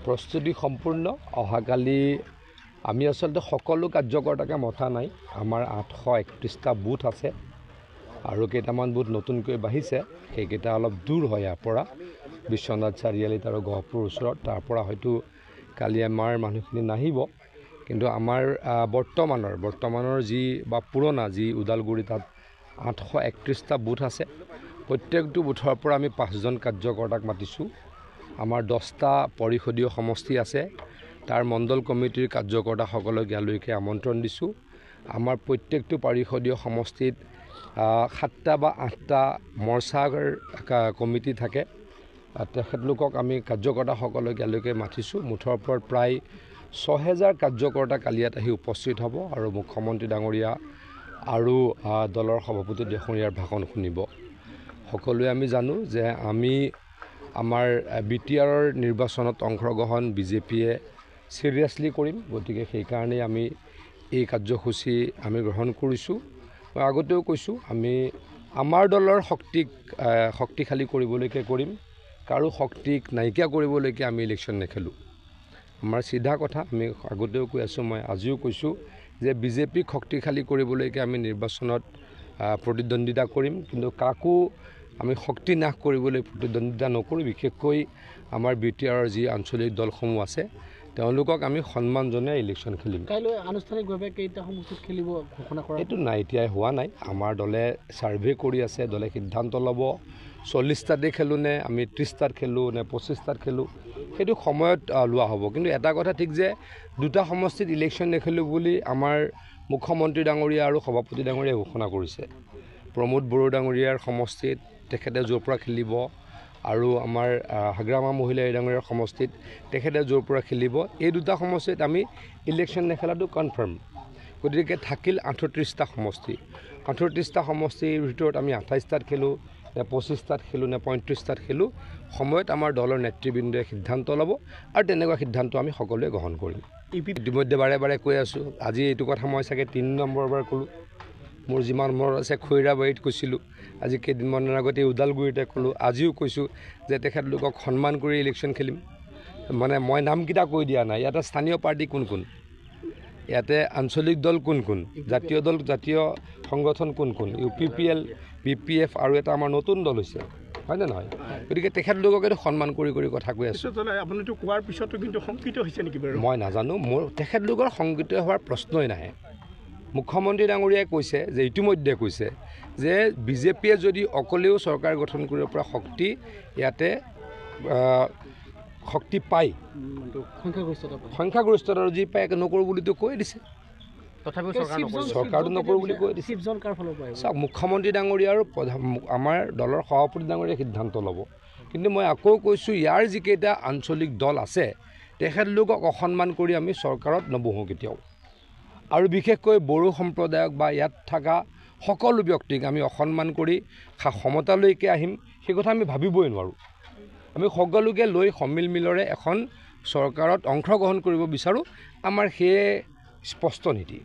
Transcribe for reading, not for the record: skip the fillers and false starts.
প্ৰস্তুতি সম্পূৰ্ণ অহাকালি আমি আচলতে সকলো কাৰ্যকৰ্তাকে মথা নাই আমাৰ 831টা বুথ আছে আৰু কেইটামান বুথ নতুনকৈ বাঢ়িছে সেইকেইটা অলপ দূৰ হয় ইয়াৰ পৰা বিশ্বনাথ চাৰিআলিত আৰু গহপুৰৰ ওচৰত তাৰ পৰা হয়তো কালি আমাৰ মানুহখিনি নাহিব কিন্তু আমাৰ বৰ্তমানৰ যি বা পুৰণা যি ওদালগুৰি তাত 831টা বুথ আছে প্ৰত্যেকটো বুথৰ পৰা আমি 5জন কাৰ্যকৰ্তাক মাতিছোঁ আমাৰ 10টা পৰিষদীয় সমষ্টি আছে তাৰ মণ্ডল কমিটিৰ কাৰ্যকৰ্তাসকলক ইয়ালৈকে আমন্ত্ৰণ দিছোঁ আমাৰ প্ৰত্যেকটো পৰিষদীয় সমষ্টিত 7টা বা 8টা মৰ্চাৰ কমিটি থাকে তেখেতলোকক আমি কাৰ্যকৰ্তাসকলক ইয়ালৈকে মাতিছোঁ মুঠৰ ওপৰত প্ৰায় 6000 কাৰ্যকৰ্তা কালি ইয়াত আহি উপস্থিত হ'ব আৰু মুখ্যমন্ত্ৰী ডাঙৰীয়া আৰু দলৰ সভাপতি ডাঙৰীয়াৰ ভাষণ শুনিব সকলোৱে আমি জানো যে আমি আমাৰ বিটিআৰৰ নিৰ্বাচনত অংশগ্ৰহণ বিজেপিয়ে সিৰিয়াসলি কৰিম গতিকে সেই কাৰণে আমি এই কাৰ্যসূচী আমি গ্ৰহণ কৰিছোঁ মই আগতেও কৈছোঁ আমি আমাৰ দলৰ শক্তিশালী কৰিবলৈকে কৰিম কাৰো শক্তিক নাইকিয়া কৰিবলৈকে আমি ইলেকশ্যন নেখেলোঁ আমাৰ সিধা কথা আমি আগতেও কৈ আছোঁ মই আজিও কৈছোঁ যে বিজেপিক শক্তিশালী কৰিবলৈকে আমি নিৰ্বাচনত প্ৰতিদ্বন্দ্বিতা কৰিম কিন্তু কাকো আমি শক্তি নাশ কৰিবলৈ প্ৰতিদ্বন্দ্বিতা নকৰোঁ বিশেষকৈ আমাৰ বিটিআৰৰ যি আঞ্চলিক দলসমূহ আছে তেওঁলোকক আমি সন্মান জনাই ইলেকশ্যন খেলিম কাইলৈ আনুষ্ঠানিকভাৱে কেইটা সমষ্টিত খেলিব ঘোষণা কৰা এইটো নাই এতিয়াই হোৱা নাই আমাৰ দলে ছাৰ্ভে কৰি আছে দলে সিদ্ধান্ত ল'ব 40টাতে খেলোঁ নে আমি 30টাত খেলোঁ নে 25টাত খেলোঁ সেইটো সময়ত লোৱা হ'ব কিন্তু এটা কথা ঠিক যে দুটা সমষ্টিত ইলেকশ্যন নেখেলোঁ বুলি আমাৰ মুখ্যমন্ত্ৰী ডাঙৰীয়া আৰু সভাপতি ডাঙৰীয়াই ঘোষণা কৰিছে প্ৰমোদ বড়ো ডাঙৰীয়াৰ সমষ্টিত তেখেতে য'ৰ পৰা খেলিব আৰু আমাৰ হাগ্ৰামা মহিলা ডাঙৰীয়াৰ সমষ্টিত তেখেতে য'ৰ পৰা খেলিব এই দুটা সমষ্টিত আমি ইলেকশ্যন নেখেলাটো কনফাৰ্ম গতিকে থাকিল 38টা সমষ্টি 38টা সমষ্টিৰ ভিতৰত আমি 28টাত খেলোঁ নে 25টাত খেলোঁ নে 35টাত খেলোঁ সময়ত আমাৰ দলৰ নেতৃবৃন্দই সিদ্ধান্ত ল'ব আৰু তেনেকুৱা সিদ্ধান্ত আমি সকলোৱে গ্ৰহণ কৰিম ইতিমধ্যে বাৰে বাৰে কৈ আছোঁ আজি এইটো কথা মই চাগে 3 নম্বৰবাৰ ক'লোঁ মোৰ যিমান মনত আছে খৈৰাবাৰীত কৈছিলোঁ আজি কেইদিনমানৰ আগতে ওদালগুৰিতে ক'লোঁ আজিও কৈছোঁ যে তেখেতলোকক সন্মান কৰি ইলেকশ্যন খেলিম মানে মই নামকেইটা কৈ দিয়া নাই ইয়াতে স্থানীয় পাৰ্টি কোন কোন ইয়াতে আঞ্চলিক দল কোন কোন জাতীয় সংগঠন কোন UPPL BPF আৰু এটা আমাৰ নতুন দল হৈছে হয়নে নহয় গতিকে তেখেতলোকক এইটো সন্মান কৰি কথা কৈ আছোঁ আপুনিতো কোৱাৰ পিছতো কিন্তু শংকিত হৈছে নেকি বাৰু মই নাজানো মোৰ তেখেতলোকৰ শংকিত হোৱাৰ প্ৰশ্নই নাহে মুখ্যমন্ত্ৰী ডাঙৰীয়াই কৈছে যে ইতিমধ্যে কৈছে যে বিজেপিয়ে যদি অকলেও চৰকাৰ গঠন কৰিব পৰা শক্তি ইয়াতে শক্তি পায় সংখ্যাগৰিষ্ঠতা যি পায় নকৰোঁ বুলিতো কৈ দিছে তথাপিও চৰকাৰটো নকৰোঁ বুলি কৈ দিছে চাওক মুখ্যমন্ত্ৰী ডাঙৰীয়া আৰু আমাৰ দলৰ সভাপতি ডাঙৰীয়াই সিদ্ধান্ত ল'ব কিন্তু মই আকৌ কৈছোঁ ইয়াৰ যিকেইটা আঞ্চলিক দল আছে তেখেতলোকক অসন্মান কৰি আমি চৰকাৰত নবহোঁ কেতিয়াও আৰু বিশেষকৈ বড়ো সম্প্ৰদায়ক বা ইয়াত থকা সকলো ব্যক্তিক আমি অসন্মান কৰি ক্ষমতালৈকে আহিম সেই কথা আমি ভাবিবই নোৱাৰোঁ আমি সকলোকে লৈ সমিলমিলৰে এখন চৰকাৰত অংশগ্ৰহণ কৰিব বিচাৰোঁ আমাৰ সেয়ে স্পষ্ট নীতি